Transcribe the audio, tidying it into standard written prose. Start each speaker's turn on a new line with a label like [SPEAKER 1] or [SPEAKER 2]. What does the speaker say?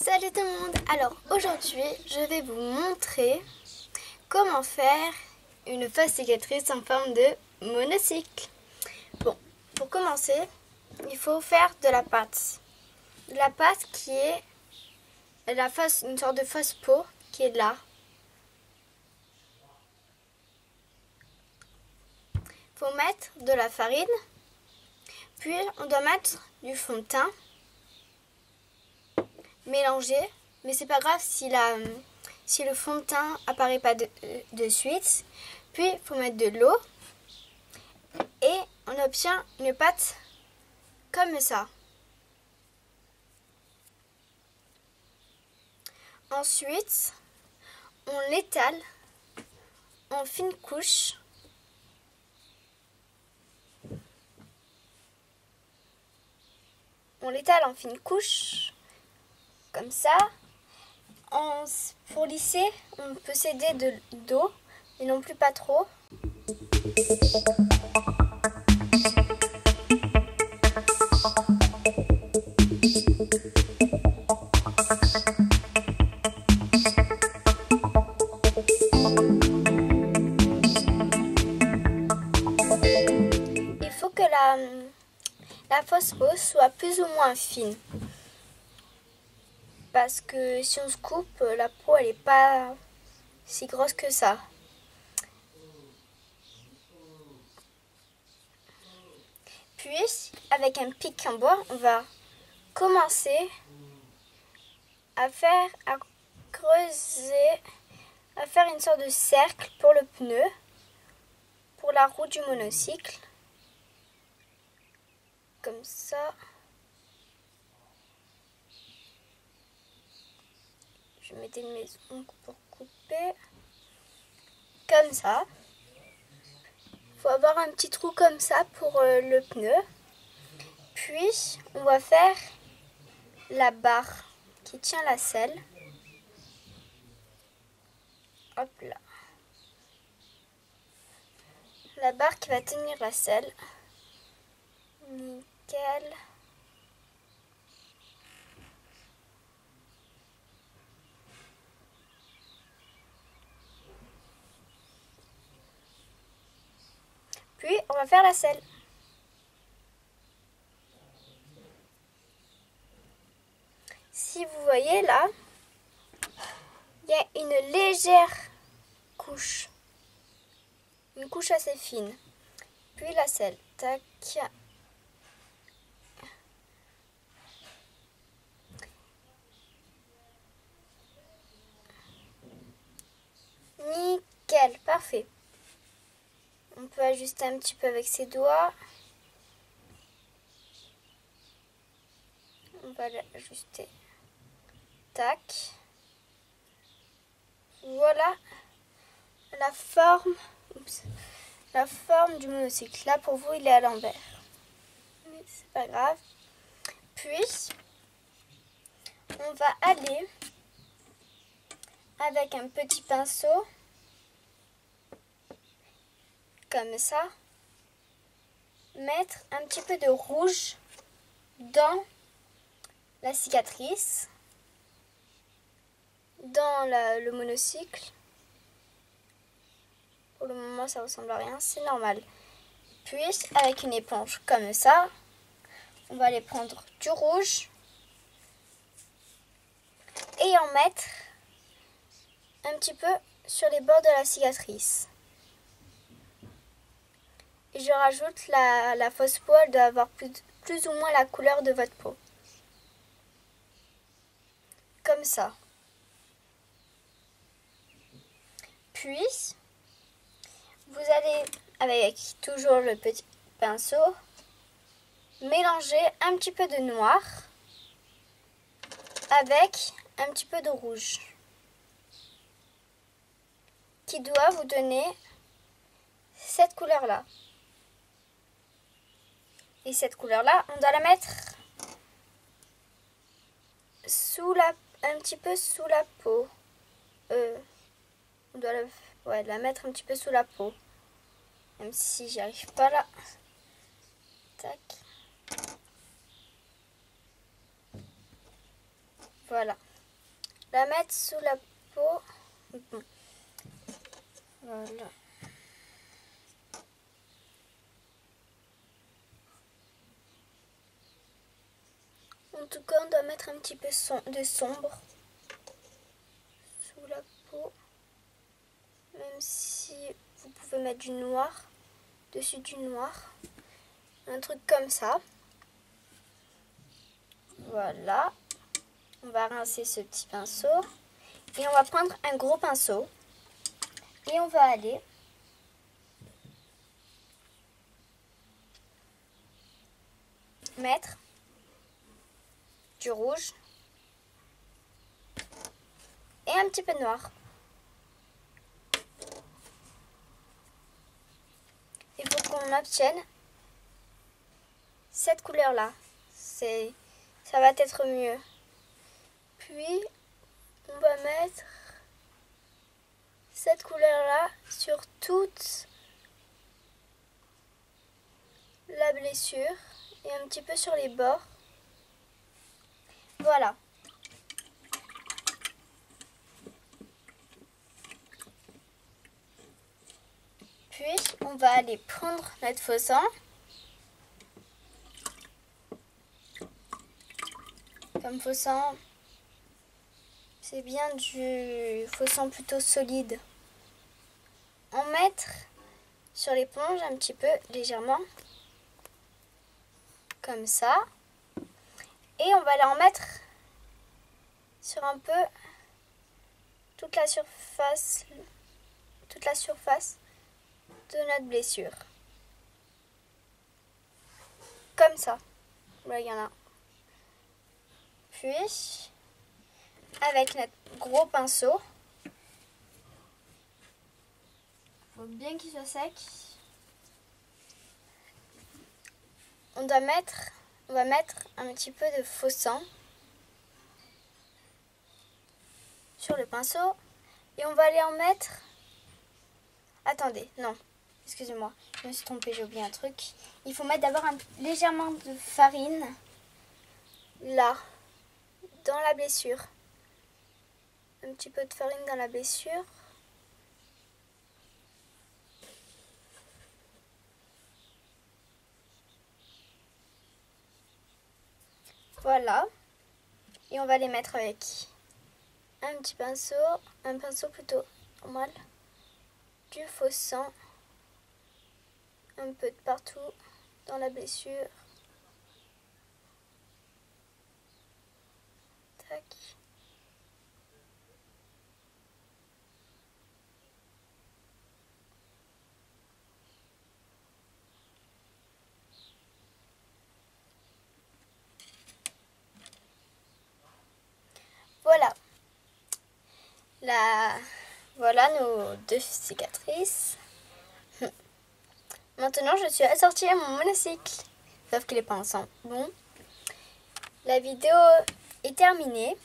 [SPEAKER 1] Salut tout le monde. Alors aujourd'hui je vais vous montrer comment faire une fausse cicatrice en forme de monocycle. Bon, pour commencer il faut faire de la pâte. De la pâte qui est une sorte de fausse peau qui est là. Il faut mettre de la farine, puis on doit mettre du fond de teint. Mélanger, mais c'est pas grave si le fond de teint apparaît pas de suite. Puis il faut mettre de l'eau et on obtient une pâte comme ça. Ensuite, on l'étale en fines couches. On l'étale en fines couches. Comme ça, pour lisser, on peut s'aider d'eau, mais non plus pas trop. Il faut que la fausse peau soit plus ou moins fine. Parce que si on se coupe, la peau elle est pas si grosse que ça. Puis avec un pic en bois, on va commencer à creuser, à faire une sorte de cercle pour le pneu, pour la roue du monocycle. Comme ça. Je mettais mes ongles pour couper. Comme ça. Il faut avoir un petit trou comme ça pour le pneu. Puis, on va faire la barre qui tient la selle. Hop là. La barre qui va tenir la selle. Nickel. Puis, on va faire la selle. Si vous voyez là, il y a une légère couche. Une couche assez fine. Puis la selle. Tac. Nickel, parfait. On peut ajuster un petit peu avec ses doigts. On va l'ajuster. Tac. Voilà la forme. La forme du monocycle. Là pour vous il est à l'envers. Mais c'est pas grave. Puis on va aller avec un petit pinceau. Comme ça, mettre un petit peu de rouge dans la cicatrice, dans le monocycle. Pour le moment ça ressemble à rien, c'est normal. Puis avec une éponge comme ça, on va aller prendre du rouge et en mettre un petit peu sur les bords de la cicatrice. Et je rajoute la fausse peau, elle doit avoir plus ou moins la couleur de votre peau. Comme ça. Puis, vous allez, avec toujours le petit pinceau, mélanger un petit peu de noir avec un petit peu de rouge. Qui doit vous donner cette couleur-là. Et cette couleur-là, on doit la mettre un petit peu sous la peau. On doit la mettre un petit peu sous la peau. Même si j'y arrive pas là. Tac. Voilà. la mettre sous la peau. Bon. Voilà. En tout cas, on doit mettre un petit peu de sombre sous la peau. Même si vous pouvez mettre du noir, dessus du noir. Un truc comme ça. Voilà. On va rincer ce petit pinceau. Et on va prendre un gros pinceau. Et on va aller mettre du rouge et un petit peu de noir. Il faut qu'on obtienne cette couleur-là. Ça va être mieux. Puis, on va mettre cette couleur-là sur toute la blessure et un petit peu sur les bords. Voilà. Puis, on va aller prendre notre faux sang. Comme faux sang, c'est bien du faux sang plutôt solide. En mettre sur l'éponge un petit peu, légèrement. Comme ça. Et on va aller en mettre sur un peu toute la surface de notre blessure. Comme ça. Là, il y en a. Puis, avec notre gros pinceau, il faut bien qu'il soit sec. On va mettre un petit peu de faux sang sur le pinceau et on va aller en mettre. Attendez, non, excusez-moi, je me suis trompée, j'ai oublié un truc. Il faut mettre d'abord légèrement de farine là, dans la blessure. Un petit peu de farine dans la blessure. Voilà. Et on va les mettre avec un petit pinceau, un pinceau plutôt normal, du faux sang, un peu de partout dans la blessure. Tac. Voilà. Voilà nos deux cicatrices. Maintenant, je suis assortie à mon monocycle. Sauf qu'il n'est pas ensemble. Bon. La vidéo est terminée.